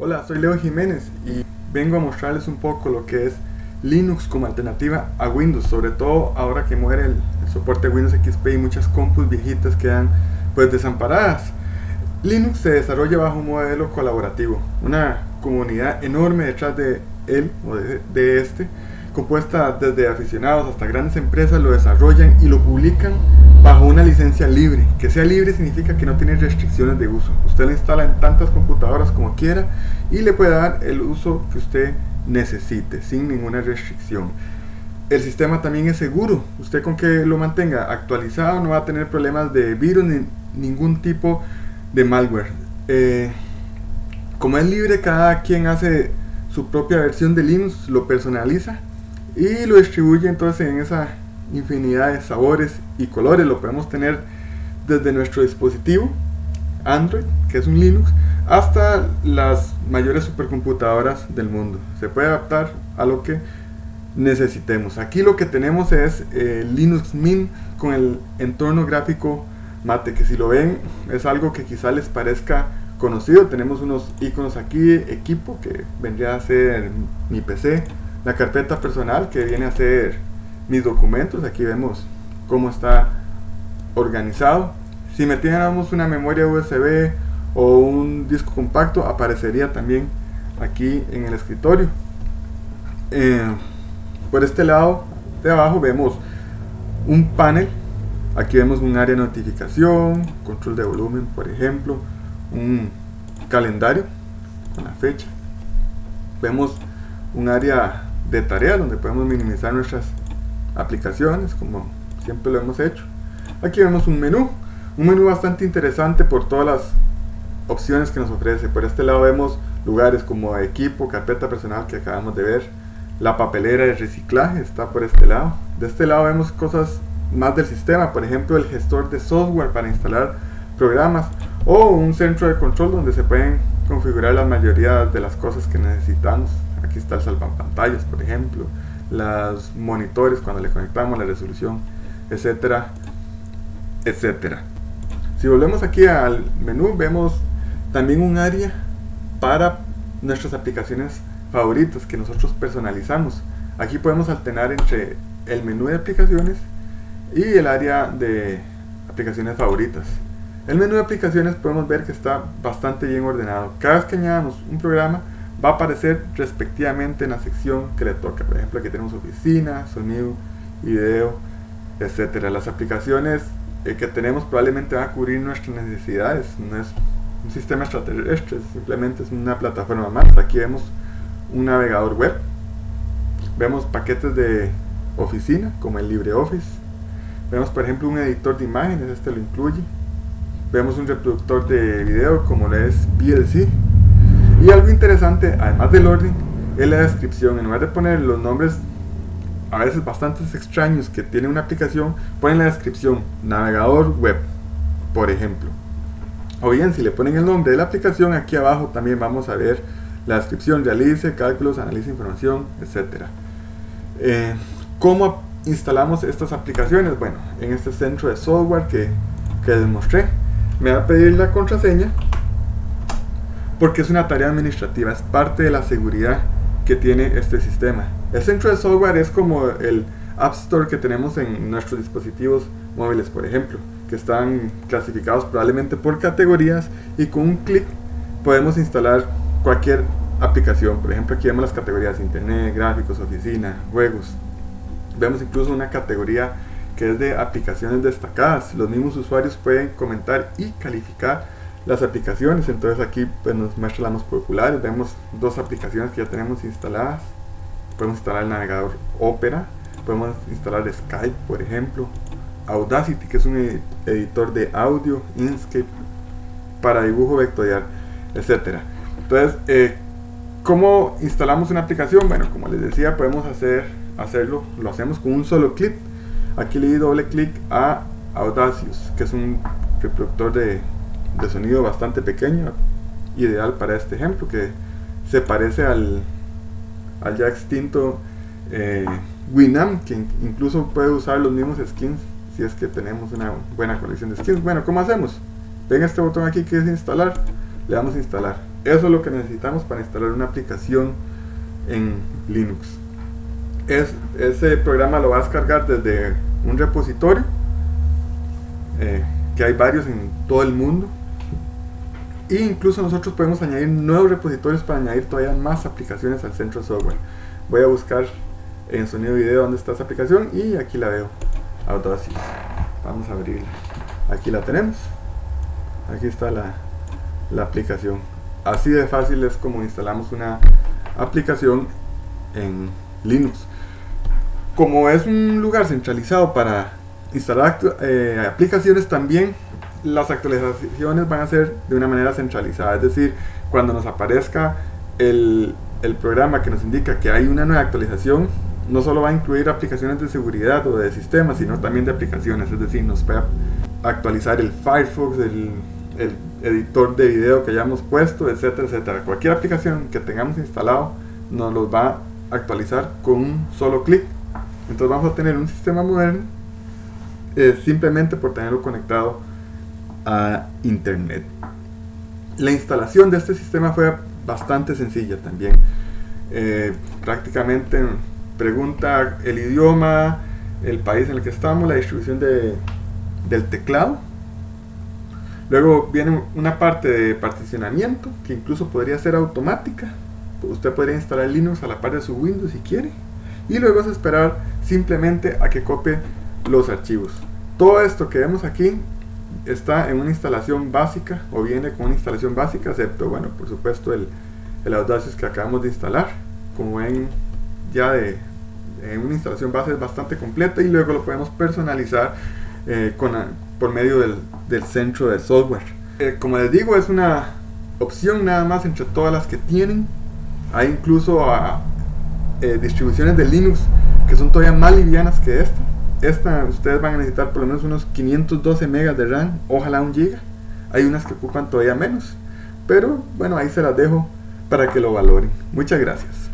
Hola, soy Leo Jiménez y vengo a mostrarles un poco lo que es Linux como alternativa a Windows, sobre todo ahora que muere el soporte de Windows XP y muchas compus viejitas quedan pues desamparadas. Linux se desarrolla bajo un modelo colaborativo, una comunidad enorme detrás de él o de este, compuesta desde aficionados hasta grandes empresas, lo desarrollan y lo publican bajo una licencia libre. Que sea libre significa que no tiene restricciones de uso. Usted lo instala en tantas computadoras como quiera y le puede dar el uso que usted necesite sin ninguna restricción. El sistema también es seguro. Usted con que lo mantenga actualizado no va a tener problemas de virus ni ningún tipo de malware. Como es libre, cada quien hace su propia versión de Linux, lo personaliza y lo distribuye entonces en esa infinidad de sabores y colores. Lo podemos tener desde nuestro dispositivo Android, que es un Linux, hasta las mayores supercomputadoras del mundo. Se puede adaptar a lo que necesitemos. Aquí lo que tenemos es Linux Mint con el entorno gráfico Mate, que si lo ven es algo que quizá les parezca conocido. Tenemos unos iconos aquí, equipo, que vendría a ser mi PC, la carpeta personal, que viene a ser mis documentos. Aquí vemos cómo está organizado. Si metiéramos una memoria USB o un disco compacto, aparecería también aquí en el escritorio. Por este lado de abajo vemos un panel. Aquí vemos un área de notificación, control de volumen, por ejemplo, un calendario con la fecha. Vemos un área de tareas donde podemos minimizar nuestras aplicaciones, como siempre lo hemos hecho. Aquí vemos un menú bastante interesante por todas las opciones que nos ofrece. Por este lado vemos lugares como equipo, carpeta personal, que acabamos de ver. La papelera de reciclaje está por este lado. De este lado vemos cosas más del sistema, por ejemplo el gestor de software para instalar programas, o un centro de control donde se pueden configurar la mayoría de las cosas que necesitamos. Aquí está el salvapantallas, por ejemplo, los monitores cuando le conectamos, la resolución, etcétera, etcétera. Si volvemos aquí al menú, vemos también un área para nuestras aplicaciones favoritas que nosotros personalizamos. Aquí podemos alternar entre el menú de aplicaciones y el área de aplicaciones favoritas. El menú de aplicaciones podemos ver que está bastante bien ordenado. Cada vez que añadamos un programa va a aparecer respectivamente en la sección que le toca. Por ejemplo, aquí tenemos oficina, sonido, video, etcétera. Las aplicaciones que tenemos probablemente van a cubrir nuestras necesidades. No es un sistema extraterrestre, simplemente es una plataforma más. Aquí vemos un navegador web, vemos paquetes de oficina como el LibreOffice, vemos por ejemplo un editor de imágenes, este lo incluye, vemos un reproductor de video como lo es VLC, y algo interesante además del orden es la descripción. En lugar de poner los nombres a veces bastante extraños que tiene una aplicación, ponen la descripción navegador web, por ejemplo. O bien, si le ponen el nombre de la aplicación, aquí abajo también vamos a ver la descripción: realice cálculos, analice información, etcétera. ¿Cómo instalamos estas aplicaciones? Bueno, en este centro de software que les mostré, me va a pedir la contraseña porque es una tarea administrativa, es parte de la seguridad que tiene este sistema. El centro de software es como el App Store que tenemos en nuestros dispositivos móviles, por ejemplo, que están clasificados probablemente por categorías, y con un clic podemos instalar cualquier aplicación. Por ejemplo, aquí vemos las categorías: internet, gráficos, oficina, juegos. Vemos incluso una categoría que es de aplicaciones destacadas. Los mismos usuarios pueden comentar y calificar las aplicaciones. Entonces aquí pues nos muestra las más populares. Vemos dos aplicaciones que ya tenemos instaladas. Podemos instalar el navegador Opera, podemos instalar Skype, por ejemplo, Audacity, que es un editor de audio, Inkscape para dibujo vectorial, etcétera. Entonces, ¿cómo instalamos una aplicación? Bueno, como les decía, podemos hacerlo, lo hacemos con un solo clic. Aquí le di doble clic a Audacious, que es un reproductor de sonido bastante pequeño, ideal para este ejemplo, que se parece al ya extinto Winamp, que incluso puede usar los mismos skins si es que tenemos una buena colección de skins. Bueno, ¿cómo hacemos? Ven este botón aquí que es instalar, le damos a instalar. Eso es lo que necesitamos para instalar una aplicación en Linux. Ese programa lo va a descargar desde un repositorio, que hay varios en todo el mundo, e incluso nosotros podemos añadir nuevos repositorios para añadir todavía más aplicaciones al centro de software. Voy a buscar en sonido y video dónde está esa aplicación, y aquí la veo, Audacity. Vamos a abrirla. Aquí la tenemos. Aquí está la aplicación. Así de fácil es como instalamos una aplicación en Linux. Como es un lugar centralizado para instalar aplicaciones, también las actualizaciones van a ser de una manera centralizada. Es decir, cuando nos aparezca el programa que nos indica que hay una nueva actualización, no solo va a incluir aplicaciones de seguridad o de sistemas, sino también de aplicaciones. Es decir, nos puede actualizar el Firefox, el editor de video que hayamos puesto, etcétera, etcétera. Cualquier aplicación que tengamos instalado nos los va a actualizar con un solo clic. Entonces vamos a tener un sistema moderno simplemente por tenerlo conectado a internet. La instalación de este sistema fue bastante sencilla también. Prácticamente pregunta el idioma, el país en el que estamos, la distribución del teclado. Luego viene una parte de particionamiento que incluso podría ser automática. Usted podría instalar Linux a la par de su Windows si quiere, y luego es esperar simplemente a que copie los archivos. Todo esto que vemos aquí está en una instalación básica, o viene con una instalación básica, excepto, bueno, por supuesto el Audacity que acabamos de instalar. Como ven, ya en una instalación base es bastante completa, y luego lo podemos personalizar por medio del centro de software. Como les digo, es una opción nada más entre todas las que tienen. Hay incluso distribuciones de Linux que son todavía más livianas que esta. Ustedes van a necesitar por lo menos unos 512 megas de RAM, ojalá 1 giga. Hay unas que ocupan todavía menos, pero bueno, ahí se las dejo para que lo valoren. Muchas gracias.